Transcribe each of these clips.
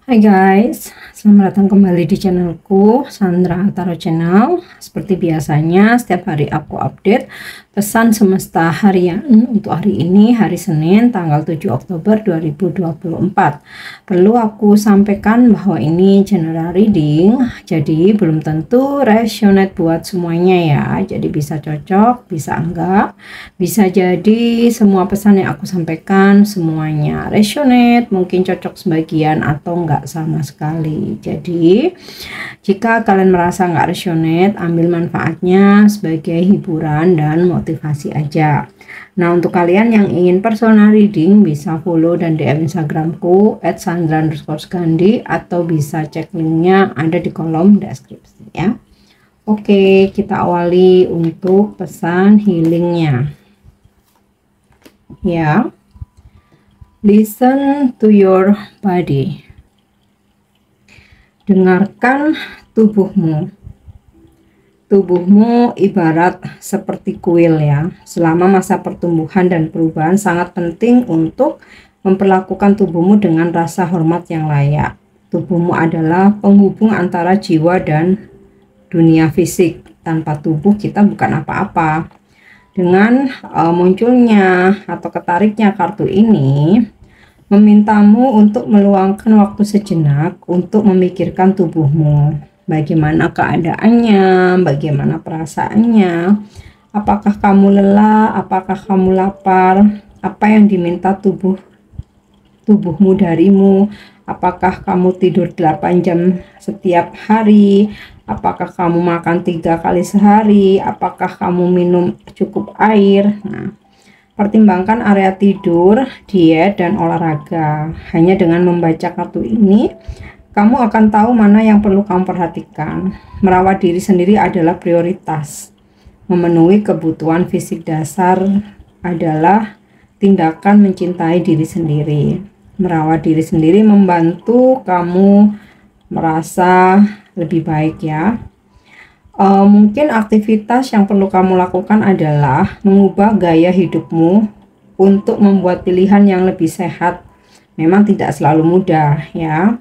Hai guys, selamat datang kembali di channelku Sandra Tarot Channel. Seperti biasanya setiap hari aku update pesan semesta harian untuk hari ini, hari Senin tanggal 7 Oktober 2024. Perlu aku sampaikan bahwa ini general reading, jadi belum tentu resonate buat semuanya ya. Jadi bisa cocok, bisa enggak, bisa jadi semua pesan yang aku sampaikan semuanya resonate, mungkin cocok sebagian atau enggak sama sekali. Jadi jika kalian merasa nggak resonate, ambil manfaatnya sebagai hiburan dan motivasi aja. Nah, untuk kalian yang ingin personal reading bisa follow dan DM Instagramku @sandra_gandhi atau bisa cek linknya ada di kolom deskripsi ya. Oke, kita awali untuk pesan healingnya ya. Listen to your body. Dengarkan tubuhmu. Tubuhmu ibarat seperti kuil ya. Selama masa pertumbuhan dan perubahan sangat penting untuk memperlakukan tubuhmu dengan rasa hormat yang layak. Tubuhmu adalah penghubung antara jiwa dan dunia fisik. Tanpa tubuh kita bukan apa-apa. Dengan munculnya atau ketariknya kartu ini memintamu untuk meluangkan waktu sejenak untuk memikirkan tubuhmu. Bagaimana keadaannya, bagaimana perasaannya, apakah kamu lelah, apakah kamu lapar, apa yang diminta tubuhmu darimu, apakah kamu tidur 8 jam setiap hari, apakah kamu makan 3 kali sehari, apakah kamu minum cukup air. Nah, pertimbangkan area tidur, diet, dan olahraga. Hanya dengan membaca kartu ini, kamu akan tahu mana yang perlu kamu perhatikan. Merawat diri sendiri adalah prioritas. Memenuhi kebutuhan fisik dasar adalah tindakan mencintai diri sendiri. Merawat diri sendiri membantu kamu merasa lebih baik ya. Mungkin aktivitas yang perlu kamu lakukan adalah mengubah gaya hidupmu untuk membuat pilihan yang lebih sehat. Memang tidak selalu mudah ya.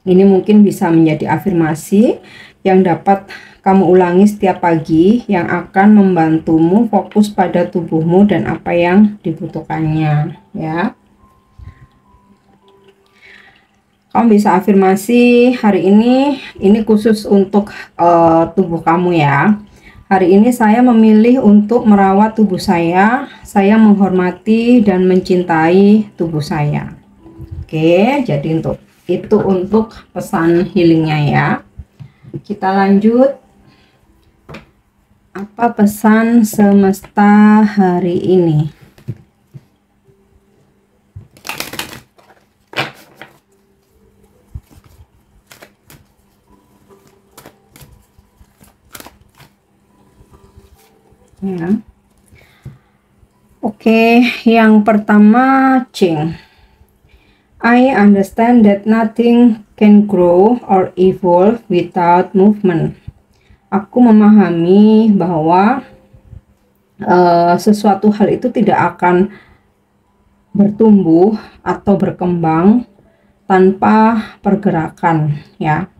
Ini mungkin bisa menjadi afirmasi yang dapat kamu ulangi setiap pagi yang akan membantumu fokus pada tubuhmu dan apa yang dibutuhkannya ya. Kamu bisa afirmasi hari ini khusus untuk tubuh kamu ya. Hari ini saya memilih untuk merawat tubuh saya menghormati dan mencintai tubuh saya. Oke, jadi untuk pesan healingnya ya. Kita lanjut. Apa pesan semesta hari ini? Ya. Oke, yang pertama Ching. I understand that nothing can grow or evolve without movement. Aku memahami bahwa sesuatu hal itu tidak akan bertumbuh atau berkembang tanpa pergerakan ya.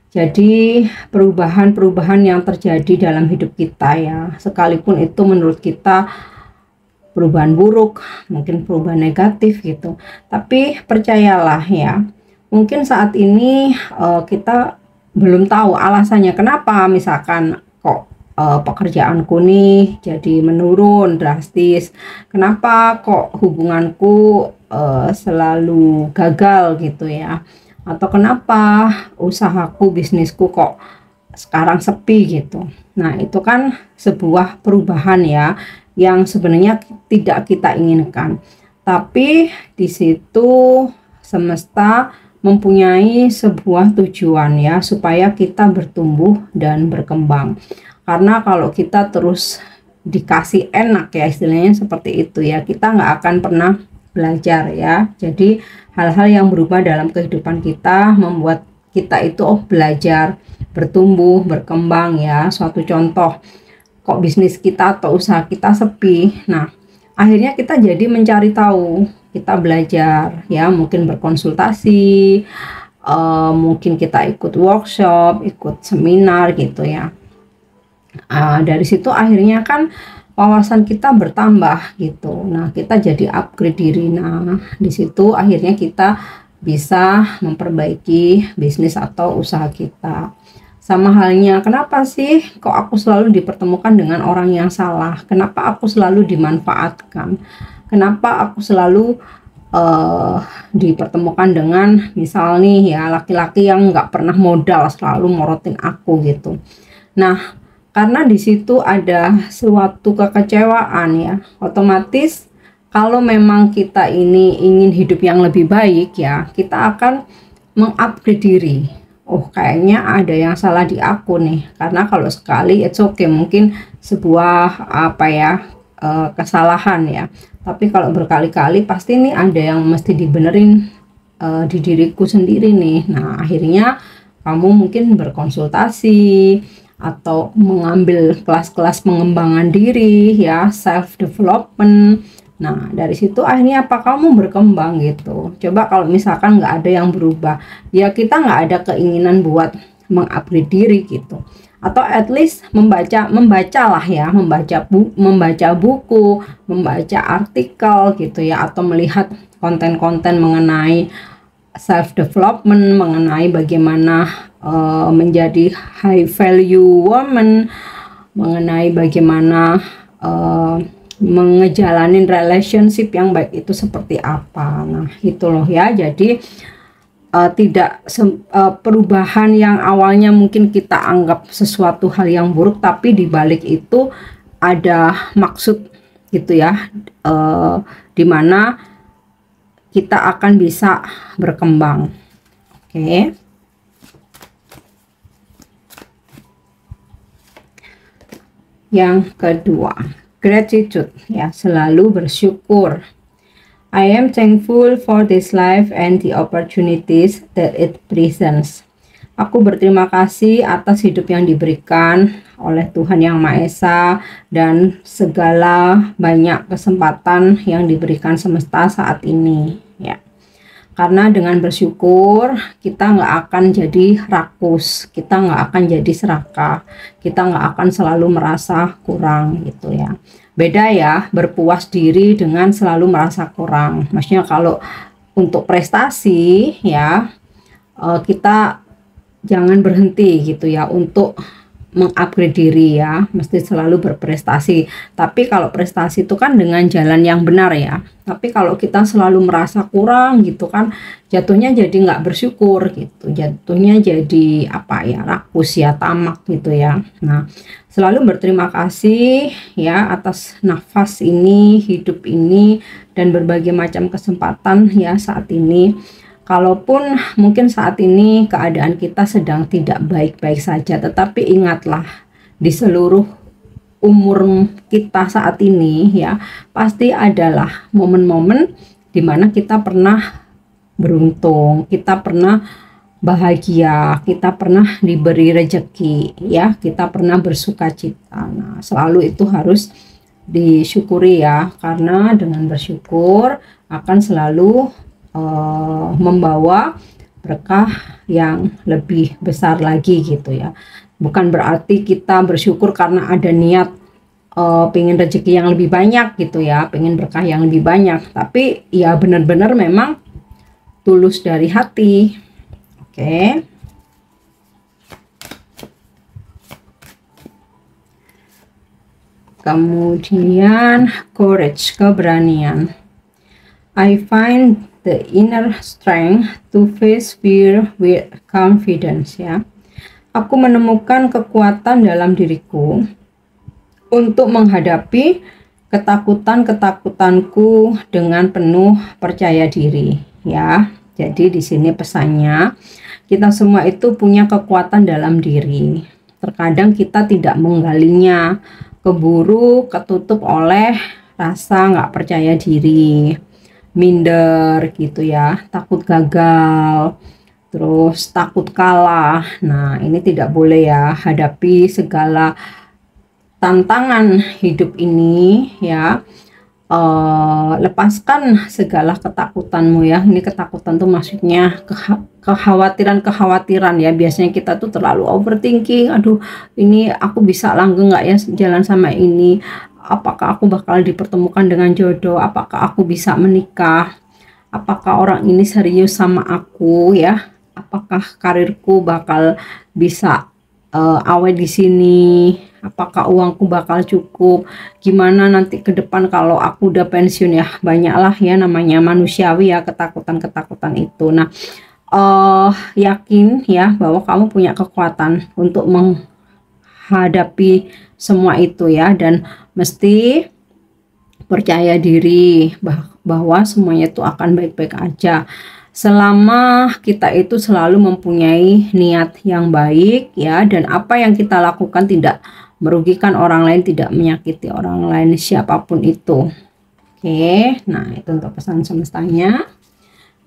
Jadi perubahan-perubahan yang terjadi dalam hidup kita ya, sekalipun itu menurut kita perubahan buruk, mungkin perubahan negatif gitu, tapi percayalah ya, mungkin saat ini kita belum tahu alasannya kenapa, misalkan kok pekerjaanku nih jadi menurun drastis, kenapa kok hubunganku selalu gagal gitu ya, atau kenapa usahaku, bisnisku kok sekarang sepi gitu. Nah, itu kan sebuah perubahan ya yang sebenarnya tidak kita inginkan. Tapi di situ semesta mempunyai sebuah tujuan ya, supaya kita bertumbuh dan berkembang. Karena kalau kita terus dikasih enak ya, istilahnya seperti itu ya, kita nggak akan pernah belajar ya. Jadi hal-hal yang berubah dalam kehidupan kita membuat kita itu belajar, bertumbuh, berkembang ya. Suatu contoh, kok bisnis kita atau usaha kita sepi. Nah, akhirnya kita jadi mencari tahu kita belajar ya, mungkin berkonsultasi, mungkin kita ikut workshop, ikut seminar gitu ya. Dari situ akhirnya kan wawasan kita bertambah gitu. Nah, kita jadi upgrade diri. Nah, di situ akhirnya kita bisa memperbaiki bisnis atau usaha kita. Sama halnya, kenapa sih kok aku selalu dipertemukan dengan orang yang salah? Kenapa aku selalu dimanfaatkan? Kenapa aku selalu dipertemukan dengan misal nih ya laki-laki yang nggak pernah modal, selalu morotin aku gitu. Nah, karena di situ ada suatu kekecewaan ya, otomatis kalau memang kita ini ingin hidup yang lebih baik ya, kita akan mengupgrade diri. Oh, kayaknya ada yang salah di aku nih. Karena kalau sekali it's okay, mungkin sebuah apa ya, kesalahan ya. Tapi kalau berkali-kali pasti nih ada yang mesti dibenerin di diriku sendiri nih. Nah, akhirnya kamu mungkin berkonsultasi atau mengambil kelas-kelas pengembangan diri ya, self development. Nah, dari situ akhirnya apa, kamu berkembang gitu. Coba kalau misalkan nggak ada yang berubah, ya kita nggak ada keinginan buat mengupgrade diri gitu. Atau at least membacalah ya, membaca buku, membaca artikel gitu ya, atau melihat konten-konten mengenai self development, mengenai bagaimana menjadi high value woman, mengenai bagaimana mengejalanin relationship yang baik itu seperti apa. Nah, itu loh ya. Jadi tidak perubahan yang awalnya mungkin kita anggap sesuatu hal yang buruk, tapi dibalik itu ada maksud gitu ya, dimana kita akan bisa berkembang. Oke. Yang kedua, gratitude ya, selalu bersyukur. I am thankful for this life and the opportunities that it presents. Aku berterima kasih atas hidup yang diberikan oleh Tuhan Yang Maha Esa dan segala banyak kesempatan yang diberikan semesta saat ini ya. Karena dengan bersyukur kita nggak akan jadi rakus, kita nggak akan jadi serakah, kita nggak akan selalu merasa kurang gitu ya. Beda ya berpuas diri dengan selalu merasa kurang. Maksudnya kalau untuk prestasi ya, kita jangan berhenti gitu ya untuk mengupgrade diri ya, mesti selalu berprestasi. Tapi kalau prestasi itu kan dengan jalan yang benar ya. Tapi kalau kita selalu merasa kurang gitu kan, jatuhnya jadi nggak bersyukur gitu, jatuhnya jadi apa ya, rakus ya, tamak gitu ya. Nah, selalu berterima kasih ya atas nafas ini, hidup ini, dan berbagai macam kesempatan ya saat ini. Kalaupun mungkin saat ini keadaan kita sedang tidak baik-baik saja, tetapi ingatlah di seluruh umur kita saat ini ya, pasti adalah momen-momen dimana kita pernah beruntung, kita pernah bahagia, kita pernah diberi rezeki ya, kita pernah bersuka cita. Nah, selalu itu harus disyukuri ya, karena dengan bersyukur akan selalu membawa berkah yang lebih besar lagi gitu ya. Bukan berarti kita bersyukur karena ada niat pengen rezeki yang lebih banyak gitu ya, pengen berkah yang lebih banyak, tapi ya benar-benar memang tulus dari hati. Oke. Kemudian courage, keberanian. I find the inner strength to face fear with confidence ya. Aku menemukan kekuatan dalam diriku untuk menghadapi ketakutan-ketakutanku dengan penuh percaya diri ya. Jadi di sini pesannya, kita semua itu punya kekuatan dalam diri. Terkadang kita tidak menggalinya, keburu ketutup oleh rasa nggak percaya diri, minder gitu ya, takut gagal, terus takut kalah. Nah, ini tidak boleh ya, hadapi segala tantangan hidup ini ya, lepaskan segala ketakutanmu ya. Ini ketakutan tuh maksudnya kekhawatiran ya. Biasanya kita tuh terlalu overthinking, aduh ini aku bisa langgeng nggak ya jalan sama ini, apakah aku bakal dipertemukan dengan jodoh, apakah aku bisa menikah, apakah orang ini serius sama aku ya, apakah karirku bakal bisa awet di sini, apakah uangku bakal cukup, gimana nanti ke depan kalau aku udah pensiun ya. Banyaklah ya, namanya manusiawi ya ketakutan-ketakutan itu. Nah, yakin ya bahwa kamu punya kekuatan untuk menghadapi semua itu ya, dan mesti percaya diri bahwa semuanya itu akan baik-baik aja selama kita itu selalu mempunyai niat yang baik ya, dan apa yang kita lakukan tidak merugikan orang lain, tidak menyakiti orang lain siapapun itu. Oke, nah itu untuk pesan semestanya.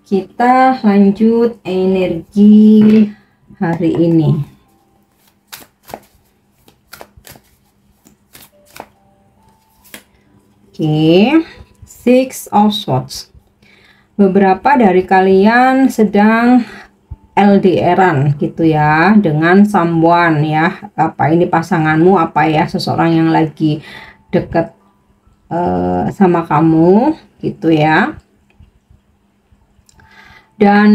Kita lanjut energi hari ini. Oke, Six of Swords. Beberapa dari kalian sedang LDR-an gitu ya dengan someone ya, apa ini pasanganmu, apa ya, seseorang yang lagi deket sama kamu gitu ya. Dan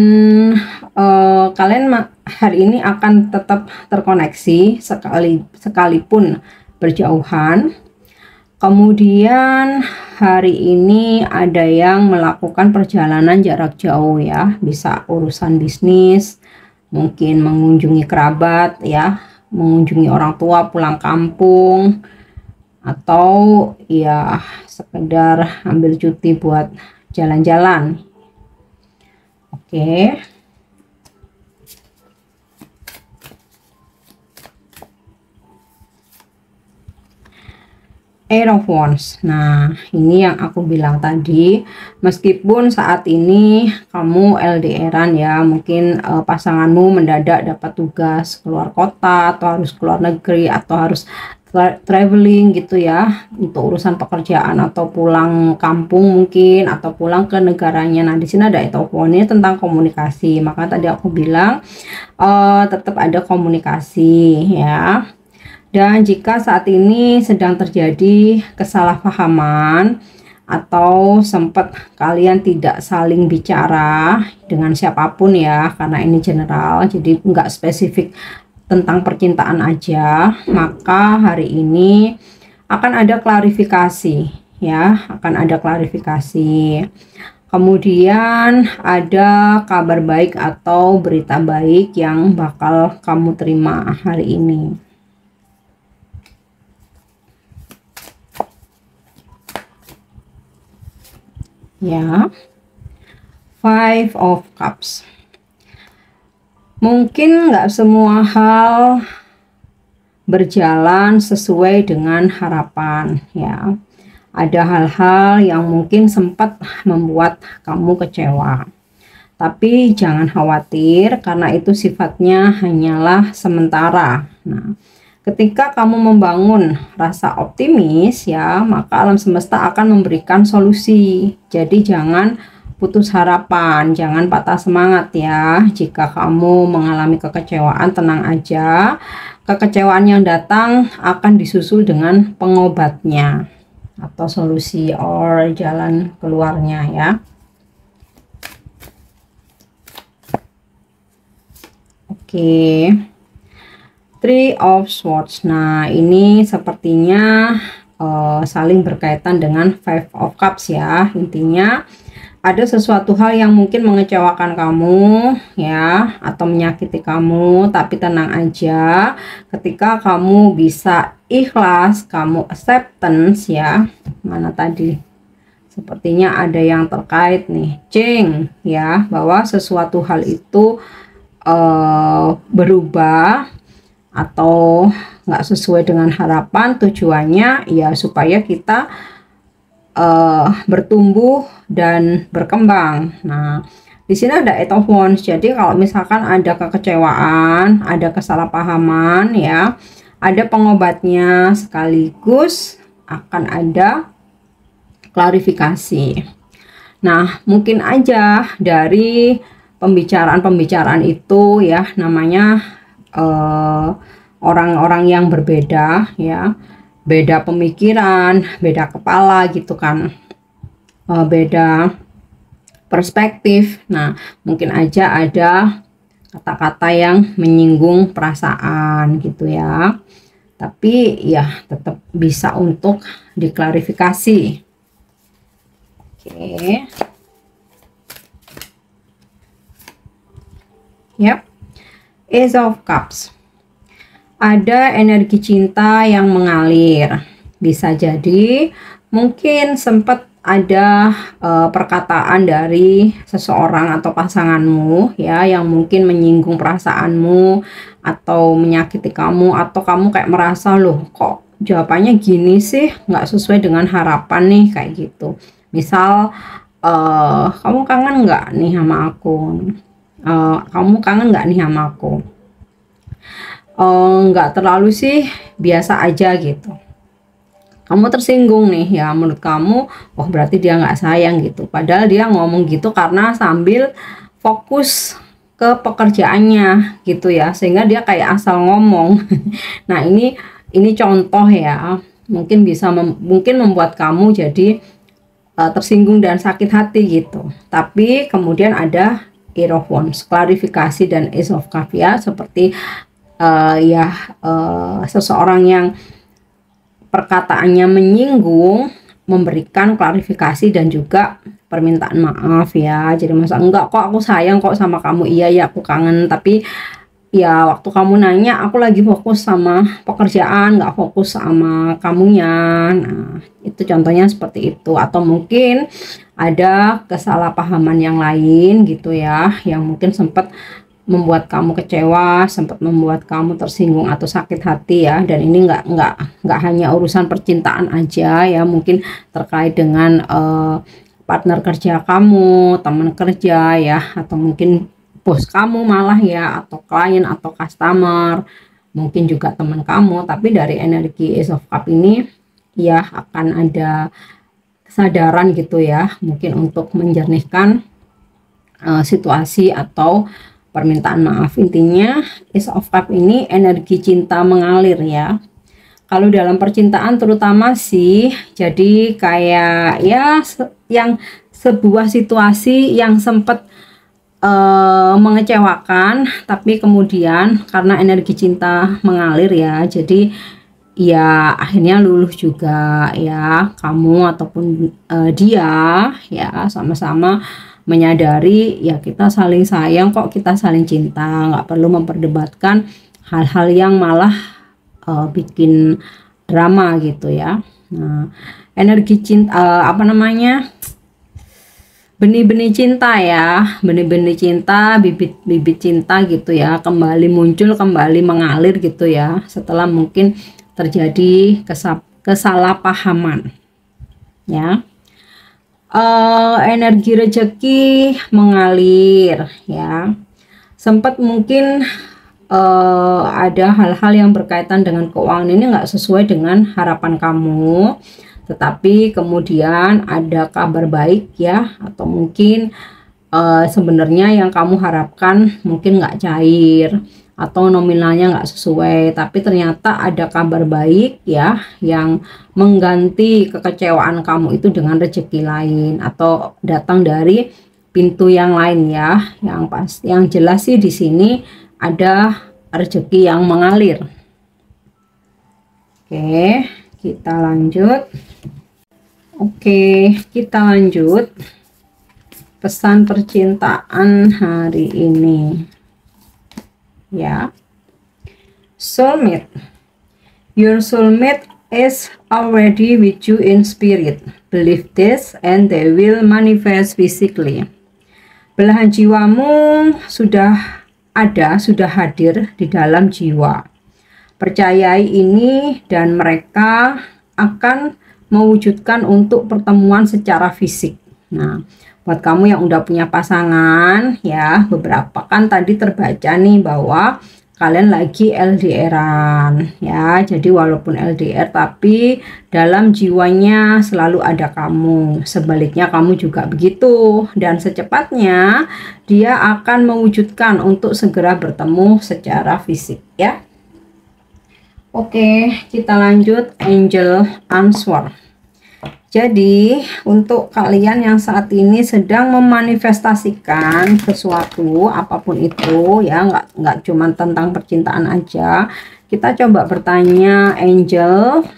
kalian hari ini akan tetap terkoneksi sekalipun berjauhan. Kemudian hari ini ada yang melakukan perjalanan jarak jauh ya, bisa urusan bisnis, mungkin mengunjungi kerabat ya, mengunjungi orang tua, pulang kampung, atau ya sekedar ambil cuti buat jalan-jalan. Oke. Eight of Wands. Nah, ini yang aku bilang tadi, meskipun saat ini kamu LDR-an ya, mungkin pasanganmu mendadak dapat tugas keluar kota, atau harus keluar negeri, atau harus traveling gitu ya, untuk urusan pekerjaan, atau pulang kampung mungkin, atau pulang ke negaranya. Nah, di sini ada Eight of Wands tentang komunikasi. Maka tadi aku bilang tetap ada komunikasi ya. Dan jika saat ini sedang terjadi kesalahpahaman atau sempat kalian tidak saling bicara dengan siapapun ya, karena ini general jadi nggak spesifik tentang percintaan aja, maka hari ini akan ada klarifikasi ya, akan ada klarifikasi. Kemudian ada kabar baik atau berita baik yang bakal kamu terima hari ini. Ya, Five of Cups. Mungkin nggak semua hal berjalan sesuai dengan harapan ya. Ada hal-hal yang mungkin sempat membuat kamu kecewa. Tapi jangan khawatir karena itu sifatnya hanyalah sementara. Nah, ketika kamu membangun rasa optimis ya, maka alam semesta akan memberikan solusi. Jadi jangan putus harapan, jangan patah semangat ya. Jika kamu mengalami kekecewaan, tenang aja. Kekecewaan yang datang akan disusul dengan pengobatnya atau solusi or jalan keluarnya ya. Oke. Three of Swords. Nah, ini sepertinya saling berkaitan dengan Five of Cups ya. Intinya ada sesuatu hal yang mungkin mengecewakan kamu ya, atau menyakiti kamu, tapi tenang aja. Ketika kamu bisa ikhlas, kamu acceptance ya. Mana tadi? Sepertinya ada yang terkait nih, Ceng ya, bahwa sesuatu hal itu berubah atau nggak sesuai dengan harapan, tujuannya ya supaya kita bertumbuh dan berkembang. Nah, di sini ada Eight of Wands. Jadi kalau misalkan ada kekecewaan, ada kesalahpahaman ya, ada pengobatnya sekaligus akan ada klarifikasi. Nah, mungkin aja dari pembicaraan-pembicaraan itu ya, namanya orang-orang yang berbeda ya, beda pemikiran, beda kepala gitu kan, beda perspektif. Nah, mungkin aja ada kata-kata yang menyinggung perasaan gitu ya, tapi ya tetap bisa untuk diklarifikasi. Oke. Yap. Ace of Cups. Ada energi cinta yang mengalir. Bisa jadi mungkin sempat ada perkataan dari seseorang atau pasanganmu ya, yang mungkin menyinggung perasaanmu atau menyakiti kamu, atau kamu kayak merasa, loh kok jawabannya gini sih, nggak sesuai dengan harapan nih, kayak gitu. Misal kamu kangen nggak nih sama aku, kamu kangen nggak nih sama aku, nggak terlalu sih, biasa aja gitu. Kamu tersinggung nih ya, menurut kamu oh berarti dia nggak sayang gitu, padahal dia ngomong gitu karena sambil fokus ke pekerjaannya gitu ya, sehingga dia kayak asal ngomong. Nah, ini contoh ya, mungkin bisa mungkin membuat kamu jadi tersinggung dan sakit hati gitu. Tapi kemudian ada Eight of Wands, klarifikasi, dan Ace of Cups ya, seperti seseorang yang perkataannya menyinggung, memberikan klarifikasi dan juga permintaan maaf ya. Jadi masa enggak kok, aku sayang kok sama kamu, iya ya aku kangen, tapi ya waktu kamu nanya aku lagi fokus sama pekerjaan, nggak fokus sama kamunya. Nah, itu contohnya seperti itu. Atau mungkin ada kesalahpahaman yang lain gitu ya, yang mungkin sempat membuat kamu kecewa, sempat membuat kamu tersinggung atau sakit hati ya. Dan ini nggak hanya urusan percintaan aja ya, mungkin terkait dengan partner kerja kamu, teman kerja ya, atau mungkin bos kamu malah ya, atau klien atau customer, mungkin juga teman kamu. Tapi dari energi Ace of Cups ini ya akan ada kesadaran gitu ya, mungkin untuk menjernihkan situasi atau permintaan maaf. Intinya Ace of Cups ini energi cinta mengalir ya. Kalau dalam percintaan terutama sih, jadi kayak ya yang sebuah situasi yang sempat mengecewakan, tapi kemudian karena energi cinta mengalir ya, jadi ya akhirnya luluh juga ya, kamu ataupun dia ya sama-sama menyadari ya kita saling sayang kok, kita saling cinta, nggak perlu memperdebatkan hal-hal yang malah bikin drama gitu ya. Nah, energi cinta benih-benih cinta ya, benih-benih cinta, bibit-bibit cinta gitu ya, kembali muncul, kembali mengalir gitu ya, setelah mungkin terjadi kesalahpahaman ya. Energi rezeki mengalir ya, sempat mungkin ada hal-hal yang berkaitan dengan keuangan ini nggak sesuai dengan harapan kamu, tetapi kemudian ada kabar baik ya, atau mungkin sebenarnya yang kamu harapkan mungkin nggak cair atau nominalnya nggak sesuai, tapi ternyata ada kabar baik ya yang mengganti kekecewaan kamu itu dengan rezeki lain atau datang dari pintu yang lain ya. Yang jelas sih di sini ada rezeki yang mengalir. Oke, kita lanjut. Pesan percintaan hari ini ya. Soulmate. Your soulmate is already with you in spirit. Believe this and they will manifest physically. Belahan jiwamu sudah hadir di dalam jiwa. Percayai ini dan mereka akan mewujudkan untuk pertemuan secara fisik. Nah, buat kamu yang udah punya pasangan ya, beberapa kan tadi terbaca nih bahwa kalian lagi LDRan ya. Jadi walaupun LDR tapi dalam jiwanya selalu ada kamu. Sebaliknya kamu juga begitu, dan secepatnya dia akan mewujudkan untuk segera bertemu secara fisik ya. Oke, kita lanjut angel answer. Jadi untuk kalian yang saat ini sedang memanifestasikan sesuatu apapun itu ya, nggak cuma tentang percintaan aja, kita coba bertanya angel,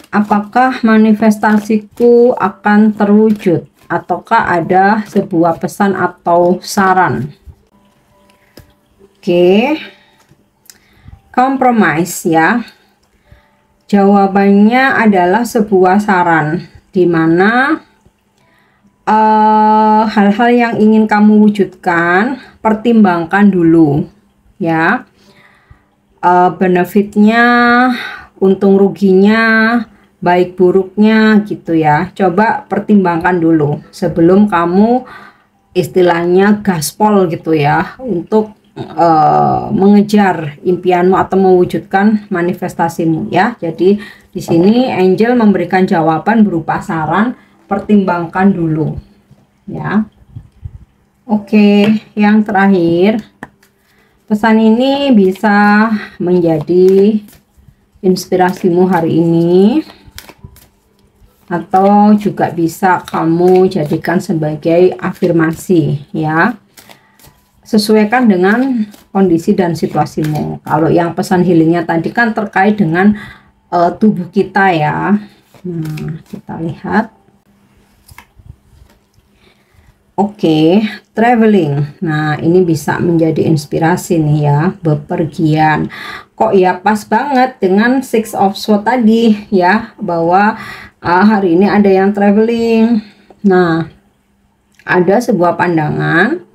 apakah manifestasiku akan terwujud ataukah ada sebuah pesan atau saran. Oke, compromise ya. Jawabannya adalah sebuah saran, di mana hal-hal yang ingin kamu wujudkan, pertimbangkan dulu ya, benefitnya, untung ruginya, baik buruknya gitu ya. Coba pertimbangkan dulu sebelum kamu istilahnya gaspol gitu ya untuk mengejar impianmu atau mewujudkan manifestasimu ya. Jadi di sini angel memberikan jawaban berupa saran, pertimbangkan dulu ya. Oke, yang terakhir, pesan ini bisa menjadi inspirasimu hari ini atau juga bisa kamu jadikan sebagai afirmasi ya. Sesuaikan dengan kondisi dan situasimu. Kalau yang pesan healingnya tadi kan terkait dengan tubuh kita ya. Nah, kita lihat. Oke, traveling. Nah, ini bisa menjadi inspirasi nih ya, bepergian. Kok ya pas banget dengan Six of Swords tadi ya, bahwa hari ini ada yang traveling. Nah, ada sebuah pandangan.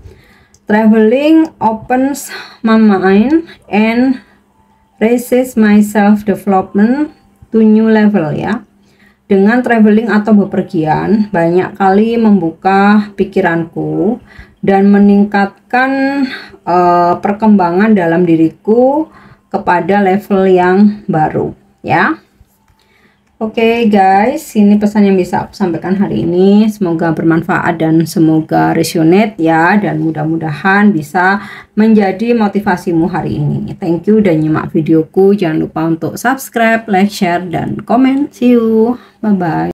Traveling opens my mind and raises my self development to new level ya. Dengan traveling atau bepergian banyak kali membuka pikiranku dan meningkatkan perkembangan dalam diriku kepada level yang baru ya. Oke guys, ini pesan yang bisa aku sampaikan hari ini. Semoga bermanfaat dan semoga resonate ya, dan mudah-mudahan bisa menjadi motivasimu hari ini. Thank you dan nyimak videoku. Jangan lupa untuk subscribe, like, share, dan komen. See you. Bye-bye.